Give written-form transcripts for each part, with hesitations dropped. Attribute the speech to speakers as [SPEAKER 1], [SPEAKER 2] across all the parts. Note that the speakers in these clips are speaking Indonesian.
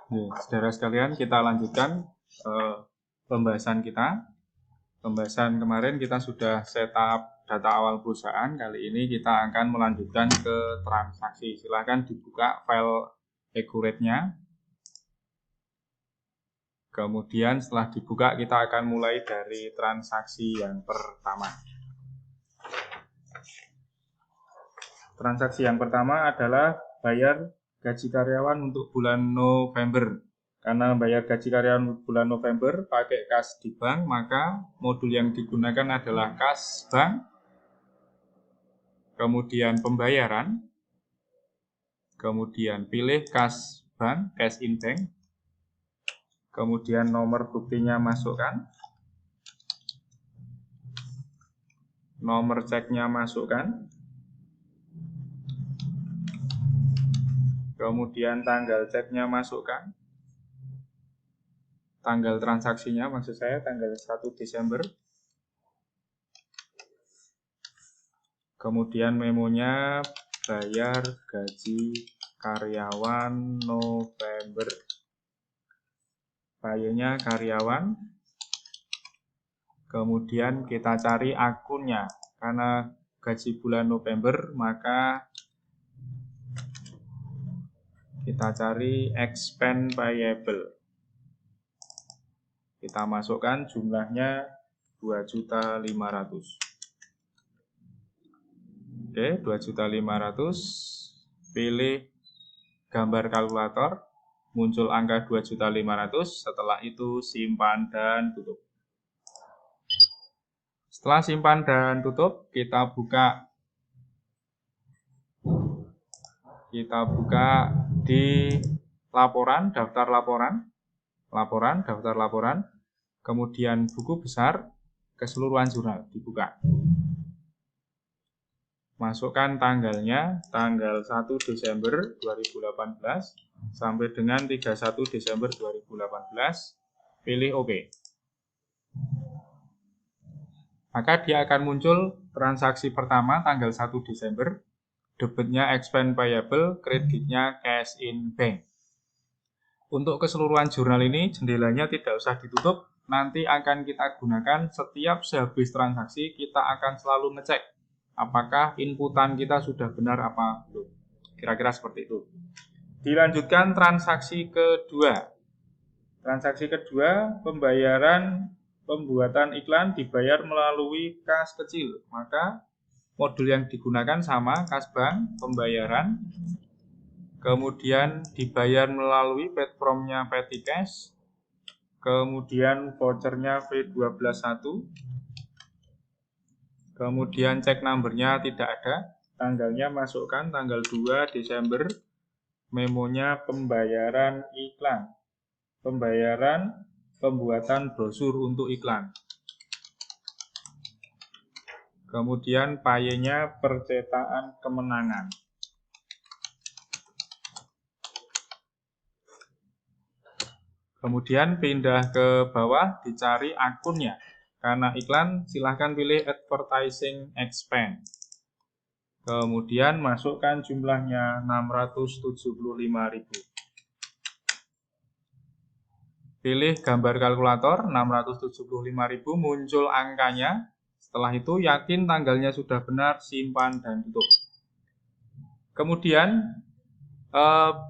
[SPEAKER 1] Saudara sekalian, kita lanjutkan pembahasan kita. Pembahasan kemarin kita sudah setup data awal perusahaan. Kali ini kita akan melanjutkan ke transaksi. Silahkan dibuka file accurate-nya. Kemudian setelah dibuka kita akan mulai dari transaksi yang pertama. Transaksi yang pertama adalah bayar gaji karyawan untuk bulan November. Karena bayar gaji karyawan bulan November pakai kas di bank, maka modul yang digunakan adalah kas bank, kemudian pembayaran, kemudian pilih kas bank, cash in bank, kemudian nomor buktinya masukkan, nomor ceknya masukkan, kemudian tanggal ceknya masukkan, tanggal transaksinya maksud saya tanggal 1 Desember, kemudian memonya bayar gaji karyawan November, filenya karyawan, kemudian kita cari akunnya, karena gaji bulan November maka kita cari expense payable. Kita masukkan jumlahnya 2.500.000. Oke, 2.500.000. Pilih gambar kalkulator, muncul angka 2.500.000. Setelah itu simpan dan tutup. Setelah simpan dan tutup, kita buka di laporan, daftar laporan, daftar laporan, kemudian buku besar, keseluruhan jurnal dibuka. Masukkan tanggalnya, tanggal 1 Desember 2018 sampai dengan 31 Desember 2018, pilih OK. Maka dia akan muncul transaksi pertama tanggal 1 Desember, debitnya expense payable, kreditnya cash in bank. Untuk keseluruhan jurnal ini, jendelanya tidak usah ditutup, nanti akan kita gunakan setiap sehabis transaksi, kita akan selalu ngecek apakah inputan kita sudah benar apa belum. Kira-kira seperti itu. Dilanjutkan transaksi kedua. Transaksi kedua, pembuatan iklan dibayar melalui kas kecil. Maka modul yang digunakan sama, kas bank, pembayaran, kemudian dibayar melalui platformnya Petty Cash, kemudian vouchernya V121, kemudian cek numbernya tidak ada, tanggalnya masukkan tanggal 2 Desember, memonya pembayaran iklan, pembayaran pembuatan brosur untuk iklan. Kemudian payenya percetakan kemenangan. Kemudian pindah ke bawah, dicari akunnya. Karena iklan, silahkan pilih advertising expense. Kemudian masukkan jumlahnya 675.000. Pilih gambar kalkulator, 675.000, muncul angkanya. Setelah itu yakin tanggalnya sudah benar, simpan dan tutup. Kemudian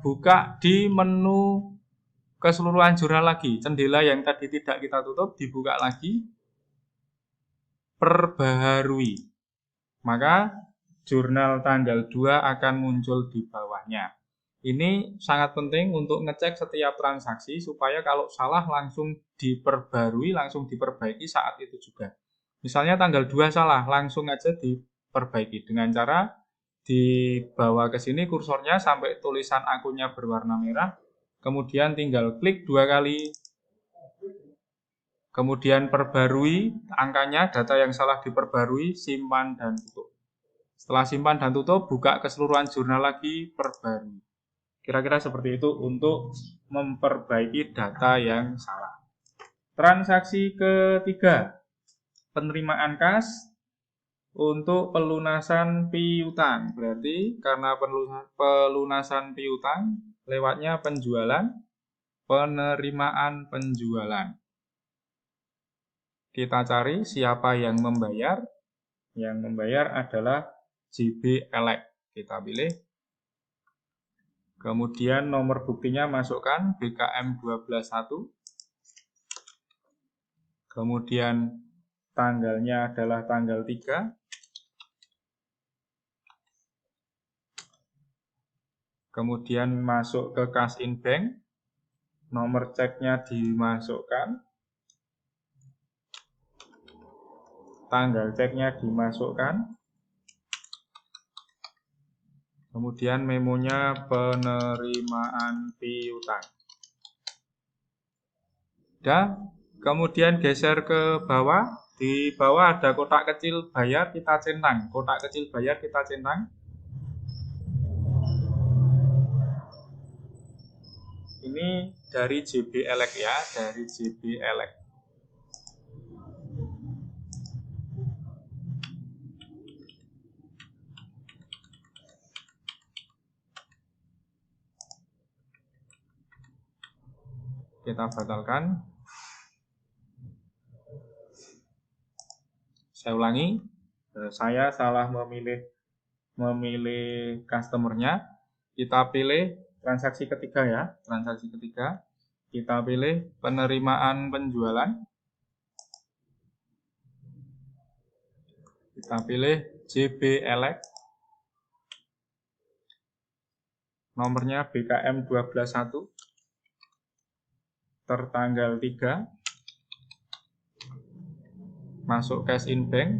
[SPEAKER 1] buka di menu keseluruhan jurnal lagi. Jendela yang tadi tidak kita tutup dibuka lagi. Perbaharui. Maka jurnal tanggal 2 akan muncul di bawahnya. Ini sangat penting untuk ngecek setiap transaksi supaya kalau salah langsung diperbarui, langsung diperbaiki saat itu juga. Misalnya tanggal 2 salah, langsung aja diperbaiki dengan cara dibawa ke sini kursornya sampai tulisan akunnya berwarna merah, kemudian tinggal klik 2 kali, kemudian perbarui angkanya, data yang salah diperbarui, simpan dan tutup. Setelah simpan dan tutup, buka keseluruhan jurnal lagi, perbarui. Kira-kira seperti itu untuk memperbaiki data yang salah. Transaksi ketiga, penerimaan kas untuk pelunasan piutang. Berarti karena pelunasan piutang lewatnya penjualan, penerimaan penjualan. Kita cari siapa yang membayar. Yang membayar adalah JB Elect. Kita pilih. Kemudian nomor buktinya masukkan BKM 121. Kemudian tanggalnya adalah tanggal 3. Kemudian masuk ke Cash in Bank. Nomor ceknya dimasukkan. Tanggal ceknya dimasukkan. Kemudian memonya penerimaan piutang. Dan kemudian geser ke bawah. Di bawah ada kotak kecil bayar, kita centang. Kotak kecil bayar kita centang. Ini dari JB Elect ya, dari JB Elect. Kita batalkan. Saya ulangi, saya salah memilih customernya. Kita pilih transaksi ketiga ya, transaksi ketiga. Kita pilih penerimaan penjualan. Kita pilih JB Elect. Nomornya BKM 121. Tertanggal 3. Masuk Cash in Bank.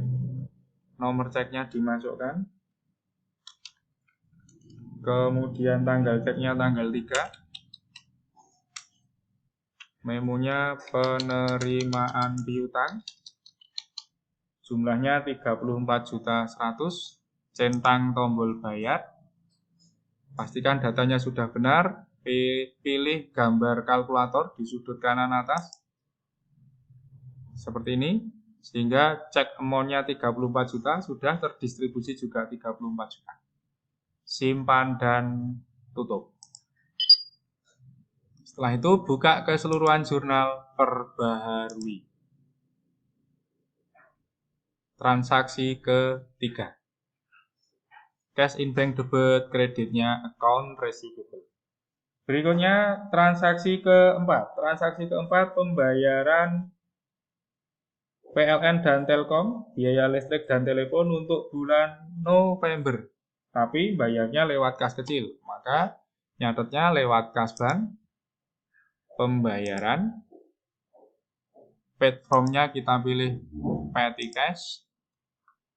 [SPEAKER 1] Nomor ceknya dimasukkan. Kemudian tanggal ceknya tanggal 3. Memonya penerimaan piutang. Jumlahnya 34.100.000. Centang tombol bayar. Pastikan datanya sudah benar. Pilih gambar kalkulator di sudut kanan atas. Seperti ini. Sehingga cek amount-nya 34 juta sudah terdistribusi juga 34 juta. Simpan dan tutup. Setelah itu buka keseluruhan jurnal perbaharui. Transaksi ketiga. Cash in bank debit, kreditnya account receivable. Berikutnya transaksi keempat. Transaksi keempat pembayaran PLN dan Telkom, biaya listrik dan telepon untuk bulan November. Tapi bayarnya lewat kas kecil, maka nyatetnya lewat kas bank, pembayaran, paid from-nya kita pilih petty cash,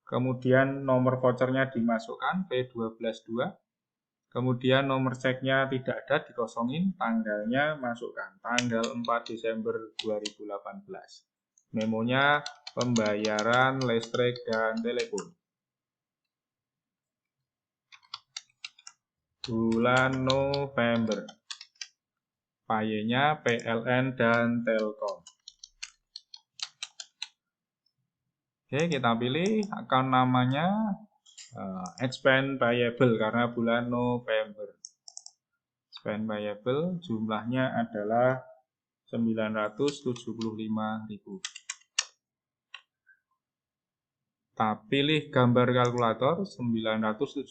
[SPEAKER 1] kemudian nomor vouchernya dimasukkan P122, kemudian nomor ceknya tidak ada, dikosongin, tanggalnya masukkan, tanggal 4 Desember 2018. Memonya pembayaran listrik dan telepon. Bulan November. Payenya PLN dan Telkom. Oke, kita pilih account namanya expense payable karena bulan November. Expense payable jumlahnya adalah 975.000. Kita pilih gambar kalkulator 975.000.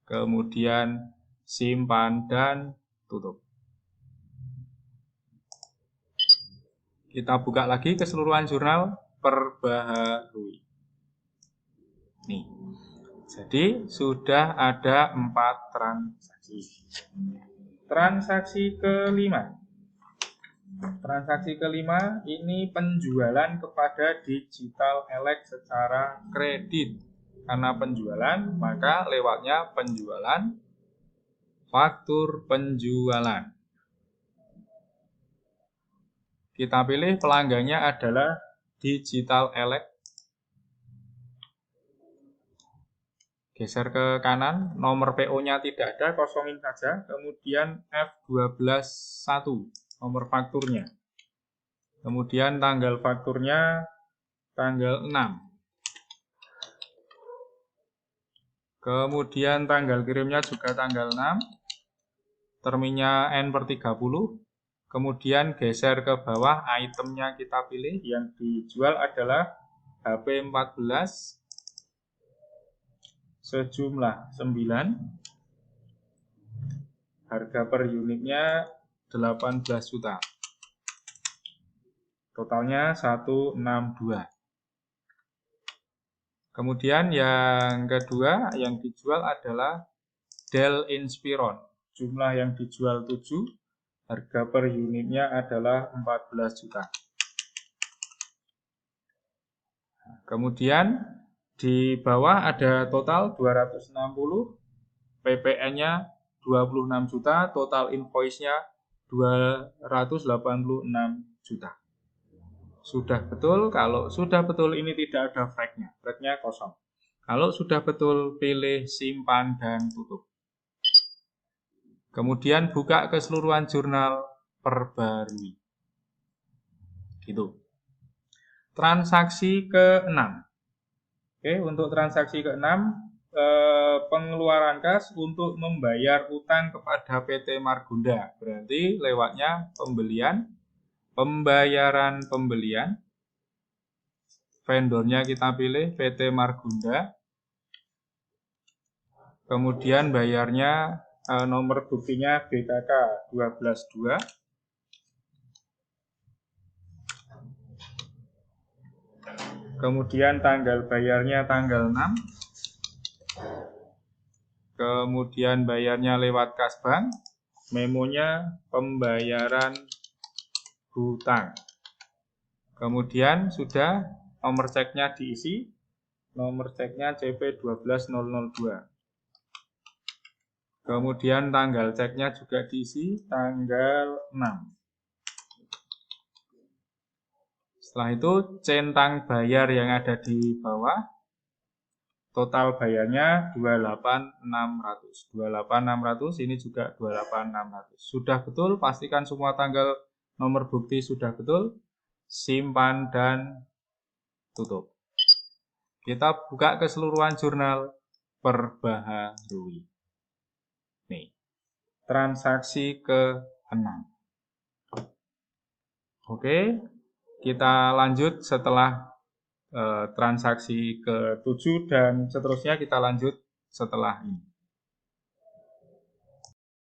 [SPEAKER 1] Kemudian simpan dan tutup. Kita buka lagi keseluruhan jurnal perbaharui. Nih. Jadi sudah ada 4 transaksi. Transaksi kelima. Transaksi kelima ini penjualan kepada Digital Elect secara kredit. Karena penjualan, maka lewatnya penjualan, faktur penjualan. Kita pilih pelanggannya adalah Digital Elect. Geser ke kanan, nomor PO-nya tidak ada, kosongin saja. Kemudian F121, nomor fakturnya. Kemudian tanggal fakturnya tanggal 6. Kemudian tanggal kirimnya juga tanggal 6. terminnya N/30. Kemudian geser ke bawah, itemnya kita pilih. Yang dijual adalah HP 14 sejumlah 9. Harga per unitnya 18 juta. Totalnya 162. Kemudian yang kedua yang dijual adalah Dell Inspiron. Jumlah yang dijual 7. Harga per unitnya adalah 14 juta. Kemudian di bawah ada total 260, PPN-nya 26 juta, total invoice-nya 286 juta. Sudah betul, kalau sudah betul ini tidak ada flag-nya, flag-nya kosong. Kalau sudah betul, pilih simpan dan tutup. Kemudian buka keseluruhan jurnal, perbarui. Gitu. Transaksi ke-6. Oke, untuk transaksi ke-6, pengeluaran kas untuk membayar utang kepada PT Margonda. Berarti lewatnya pembelian, pembayaran pembelian. Vendornya kita pilih PT Margonda. Kemudian bayarnya nomor buktinya BKK 122. Kemudian tanggal bayarnya tanggal 6. Kemudian bayarnya lewat kas bank. Memonya pembayaran hutang. Kemudian sudah nomor ceknya diisi. Nomor ceknya CP12002. Kemudian tanggal ceknya juga diisi tanggal 6. Setelah itu centang bayar yang ada di bawah, total bayarnya 28.600. 28.600 ini juga 28.600. Sudah betul, pastikan semua tanggal nomor bukti sudah betul. Simpan dan tutup. Kita buka keseluruhan jurnal, perbaharui. Nih, transaksi ke-6. Oke, kita lanjut setelah transaksi ke-7 dan seterusnya kita lanjut setelah ini.